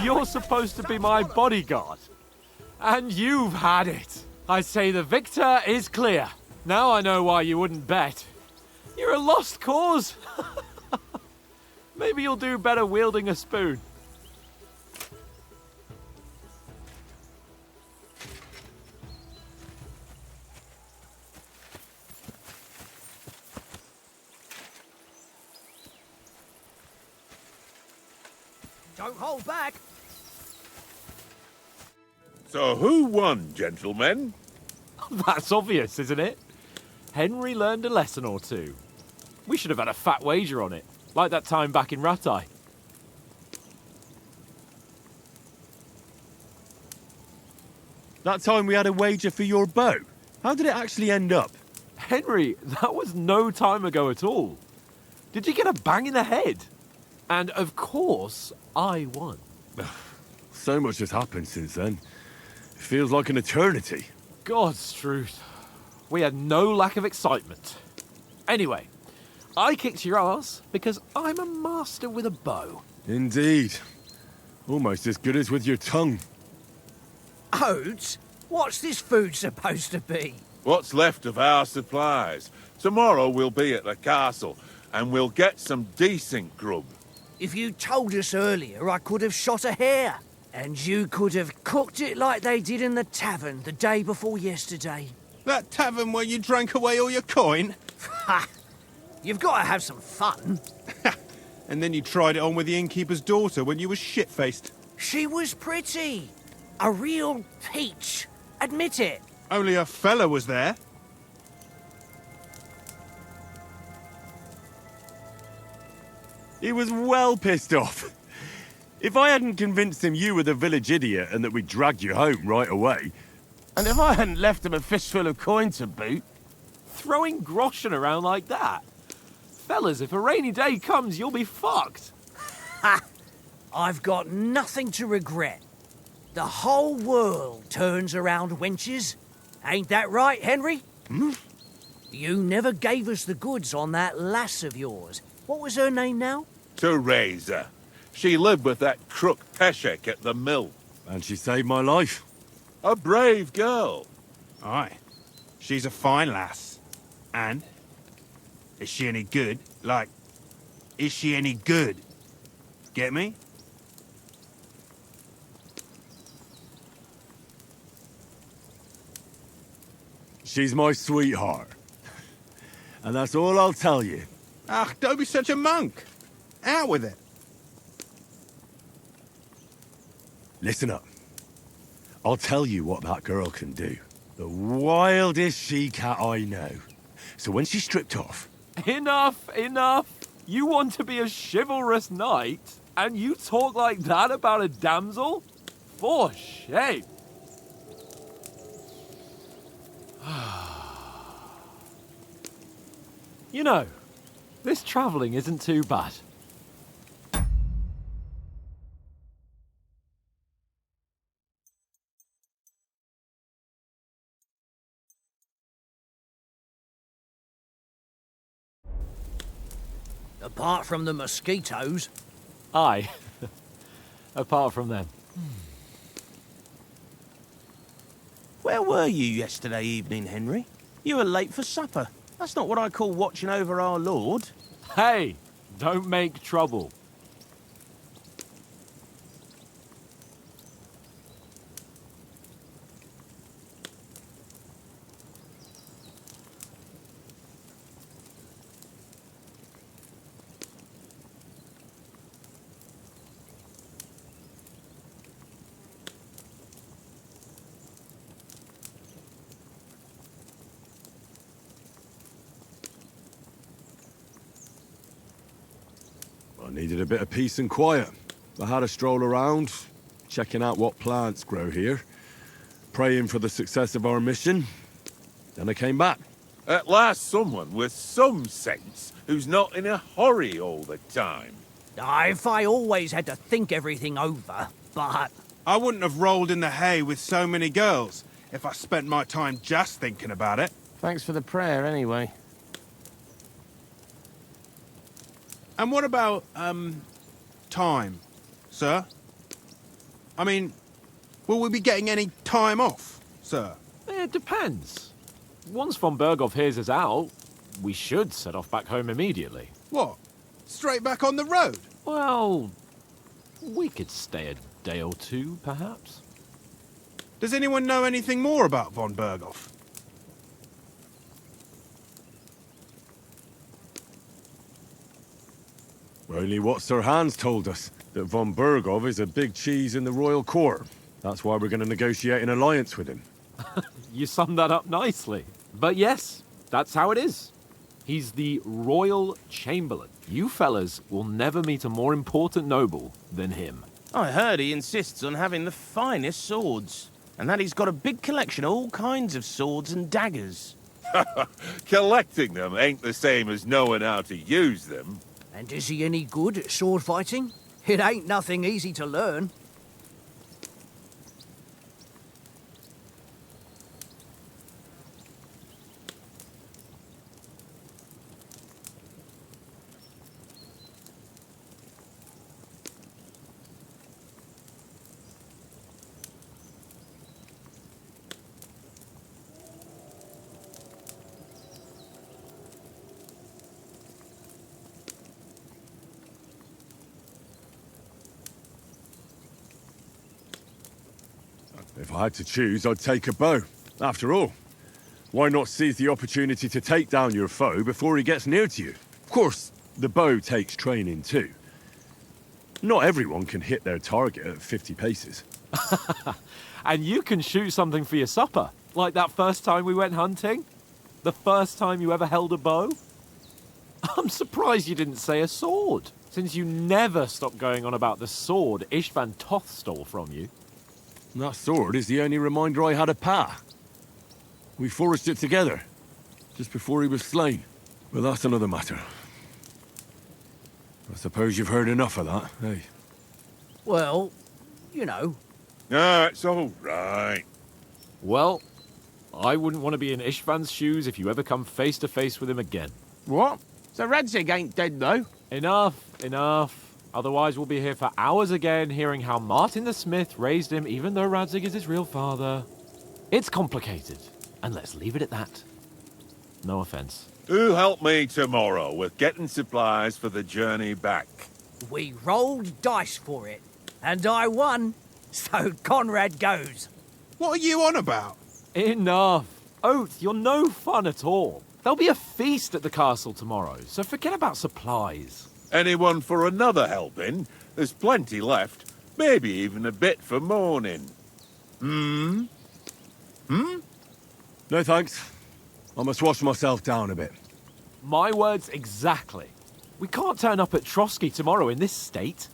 You're supposed to be my bodyguard. And you've had it. I say the victor is clear. Now I know why you wouldn't bet. You're a lost cause. Maybe you'll do better wielding a spoon. Don't hold back. So who won, gentlemen? That's obvious, isn't it? Henry learned a lesson or two. We should have had a fat wager on it, like that time back in Rattay. That time we had a wager for your bow. How did it actually end up? Henry, that was no time ago at all. Did you get a bang in the head? And of course, I won. So much has happened since then. It feels like an eternity. God's truth. We had no lack of excitement. Anyway, I kicked your ass because I'm a master with a bow. Indeed. Almost as good as with your tongue. Oats? What's this food supposed to be? What's left of our supplies. Tomorrow we'll be at the castle, and we'll get some decent grub. If you told us earlier, I could have shot a hare. And you could have cooked it like they did in the tavern the day before yesterday. That tavern where you drank away all your coin? Ha! You've got to have some fun. And then you tried it on with the innkeeper's daughter when you were shit-faced. She was pretty. A real peach. Admit it. Only a fella was there. He was well pissed off. If I hadn't convinced him you were the village idiot and that we dragged you home right away, And if I hadn't left him a fistful of coin to boot, Throwing groschen around like that? Fellas, if a rainy day comes, you'll be fucked. Ha! I've got nothing to regret. The whole world turns around wenches. Ain't that right, Henry? Hmm? You never gave us the goods on that lass of yours. What was her name now? Teresa. She lived with that crook Peshek at the mill. and she saved my life. A brave girl. Aye. She's a fine lass. And? Is she any good? Like, is she any good? Get me? She's my sweetheart. And that's all I'll tell you. Ach, don't be such a monk. Out with it. Listen up. I'll tell you what that girl can do. The wildest she-cat I know. So when she's stripped off... Enough, enough. You want to be a chivalrous knight, and you talk like that about a damsel? For shame. You know, this travelling isn't too bad. Apart from the mosquitoes. Aye. Apart from them. where were you yesterday evening, Henry? You were late for supper. That's not what I call watching over our Lord. Hey, don't make trouble. I needed a bit of peace and quiet. I had a stroll around, checking out what plants grow here, praying for the success of our mission. Then I came back. At last someone with some sense who's not in a hurry all the time. If I always had to think everything over, but... I wouldn't have rolled in the hay with so many girls if I spent my time just thinking about it. Thanks for the prayer, anyway. And what about, time, sir? I mean, will we be getting any time off, sir? It depends. Once von Berghoff hears us out, we should set off back home immediately. What? Straight back on the road? Well, we could stay a day or two, perhaps. Does anyone know anything more about von Berghoff? Only what Sir Hans told us, that von Berghoff is a big cheese in the royal court. That's why we're going to negotiate an alliance with him. You summed that up nicely. But yes, that's how it is. He's the Royal Chamberlain. You fellas will never meet a more important noble than him. I heard he insists on having the finest swords, and that he's got a big collection of all kinds of swords and daggers. Collecting them ain't the same as knowing how to use them. And is he any good at sword fighting? It ain't nothing easy to learn. If I had to choose, I'd take a bow. After all, why not seize the opportunity to take down your foe before he gets near to you? Of course, the bow takes training too. Not everyone can hit their target at 50 paces. And you can shoot something for your supper, like that first time we went hunting? The first time you ever held a bow? I'm surprised you didn't say a sword, since you never stopped going on about the sword Ishvan Toth stole from you. That sword is the only reminder I had of Pa. We forged it together, just before he was slain. But that's another matter. I suppose you've heard enough of that, eh? Well, you know. Ah, it's all right. Well, I wouldn't want to be in Ishvan's shoes if you ever come face to face with him again. What? So Radzig ain't dead, though? Enough. Otherwise we'll be here for hours again, hearing how Martin the Smith raised him even though Radzig is his real father. It's complicated, and let's leave it at that. No offense. Who'll help me tomorrow with getting supplies for the journey back? We rolled dice for it, and I won, so Conrad goes. What are you on about? Enough. Oath, you're no fun at all. There'll be a feast at the castle tomorrow, so forget about supplies. Anyone for another helping? There's plenty left. Maybe even a bit for morning. No thanks. I must wash myself down a bit. My words exactly. We can't turn up at Trotsky tomorrow in this state.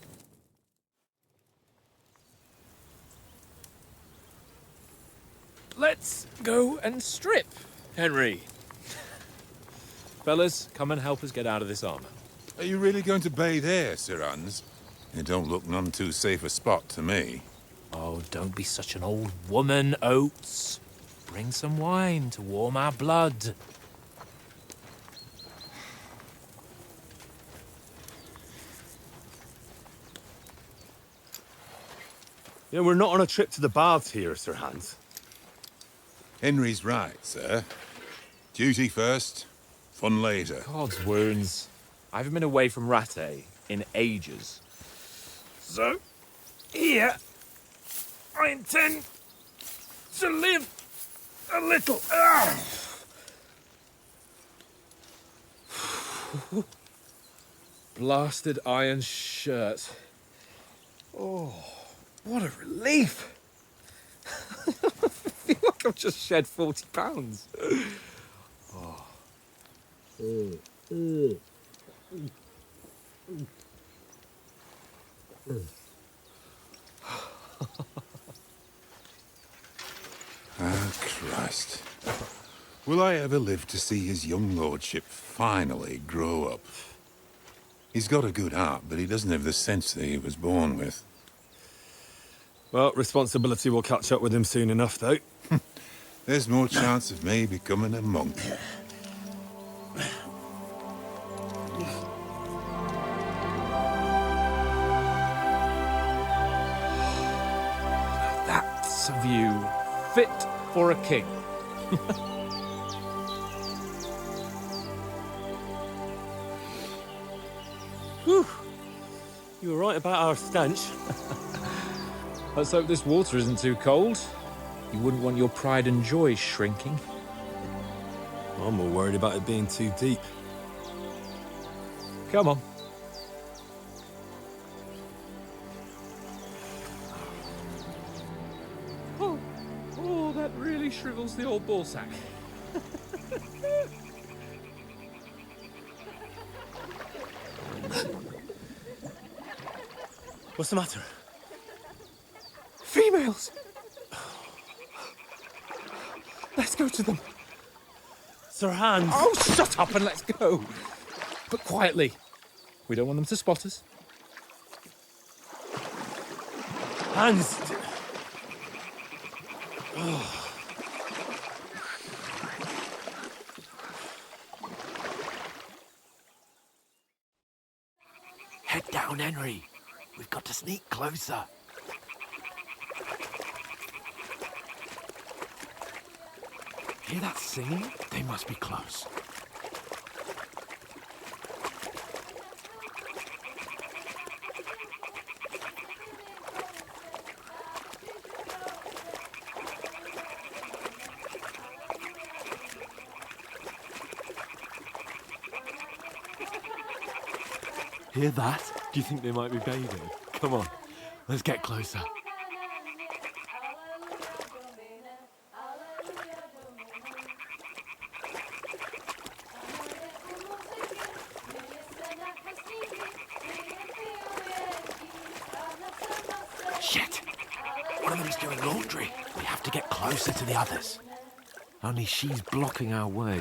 Let's go and strip, Henry. Fellas, come and help us get out of this armor. Are you really going to bathe here, Sir Hans? It don't look none too safe a spot to me. Oh, don't be such an old woman, Oates. Bring some wine to warm our blood. You know, we're not on a trip to the baths here, Sir Hans. Henry's right, sir. Duty first, fun later. God's wounds. I haven't been away from Rattay in ages. So, here, I intend to live a little. Blasted iron shirt. Oh, what a relief. I feel like I've just shed 40 pounds. Ah, Christ. Will I ever live to see his young lordship finally grow up? He's got a good heart, but he doesn't have the sense that he was born with. Well, responsibility will catch up with him soon enough, though. There's more chance of me becoming a monk. That's a view fit for a king. Whew. You were right about our stench. Let's hope this water isn't too cold. You wouldn't want your pride and joy shrinking. I'm more worried about it being too deep. Come on. Oh, that really shrivels the old ball sack. What's the matter? Females! Let's go to them. Sir Hans! Oh, shut up and let's go. But quietly. We don't want them to spot us. Hans! Head down, Henry. We've got to sneak closer. Hear that singing? They must be close. Hear that? Do you think they might be bathing? Come on, let's get closer. Shit! One of them's doing laundry. We have to get closer to the others. Only she's blocking our way,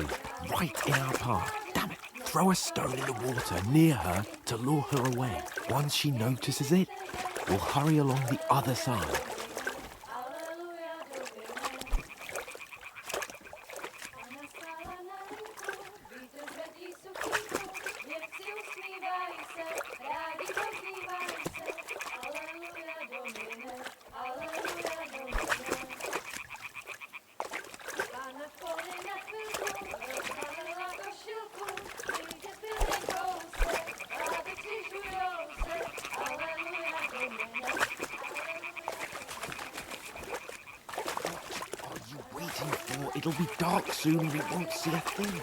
right in our path. Damn it! Throw a stone in the water near her to lure her away. Once she notices it, we'll hurry along the other side. It'll be dark soon, we won't see a thing.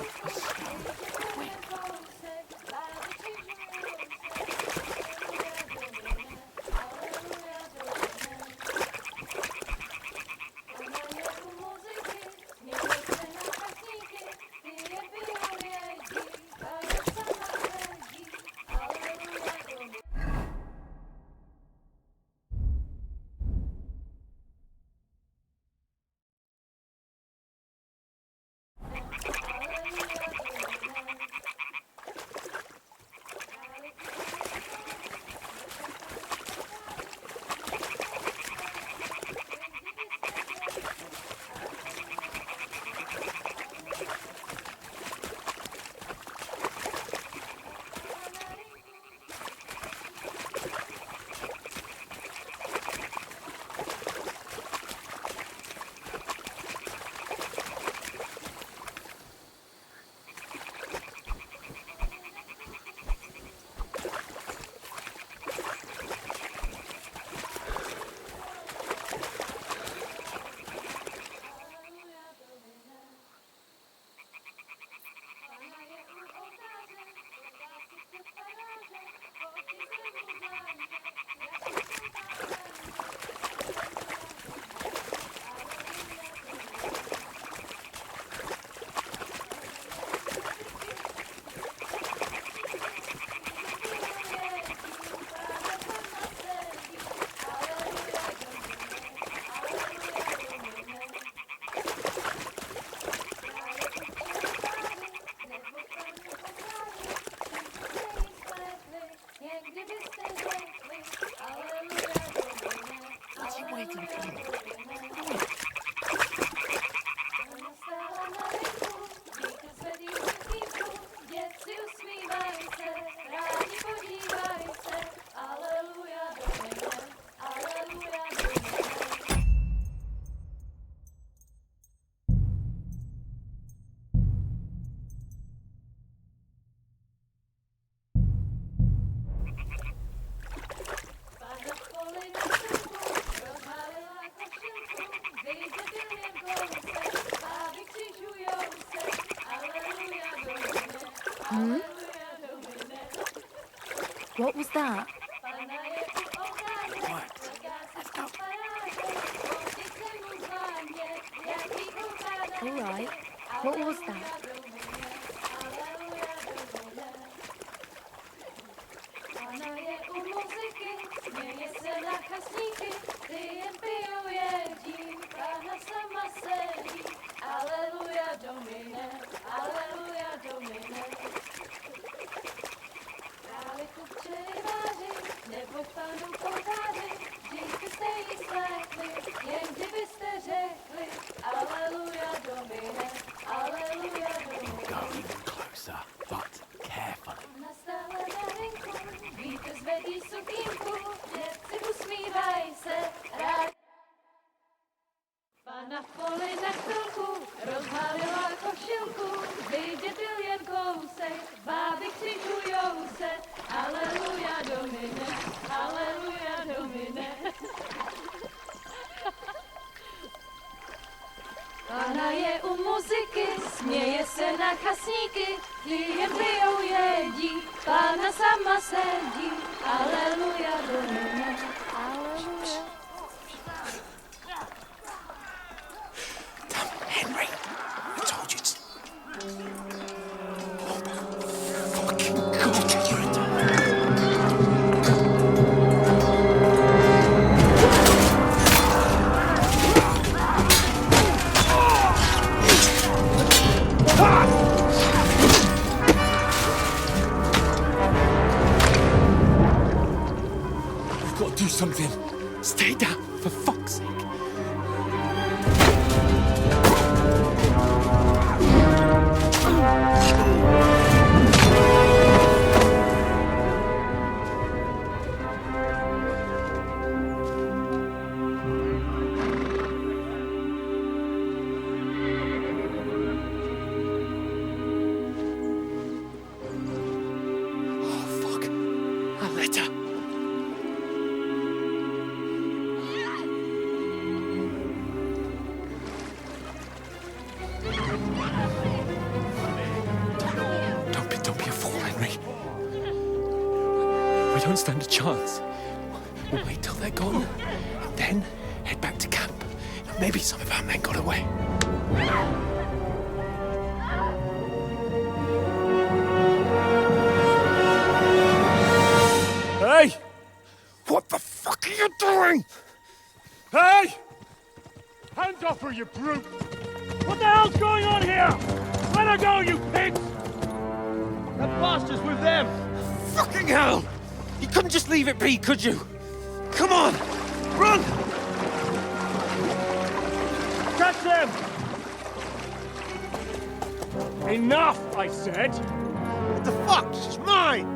Quick. What was that? All right. What was that? Go even closer, but carefully. Pana v poli za chvilku rozhalila košilku, vidět byl jen kousek, báby křikujou se, aleluja domine, aleluja domine. Pana je u muziky, směje se na chasníky, jen pijou jedí, Pana sama sedí, aleluja domine, aleluja. Henry, I told you to... We've got to do something. Stay down, for fuck's sake. Don't be a fool, Henry. We don't stand a chance. We'll wait till they're gone, and then head back to camp. Maybe some of our men got away. Hey! What the fuck are you doing? Hey! Hands off her, you brute! What the hell's going on here? Let her go, you pigs! That bastard's with them! Fucking hell! You couldn't just leave it be, could you? Come on! Run! Catch them! Enough, I said! What the fuck? She's mine!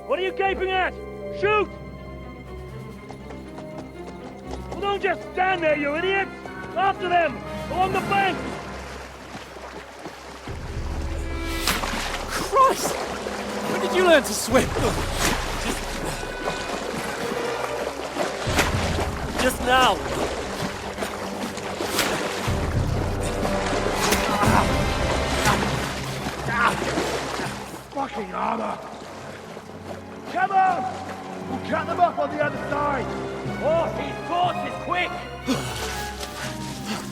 What are you gaping at? Shoot! Well, don't just stand there, you idiots! After them! Along the bank! Christ! When did you learn to swim? Just now! Fucking armor! Come on! We'll cut them off on the other side! Oh, these forces, quick!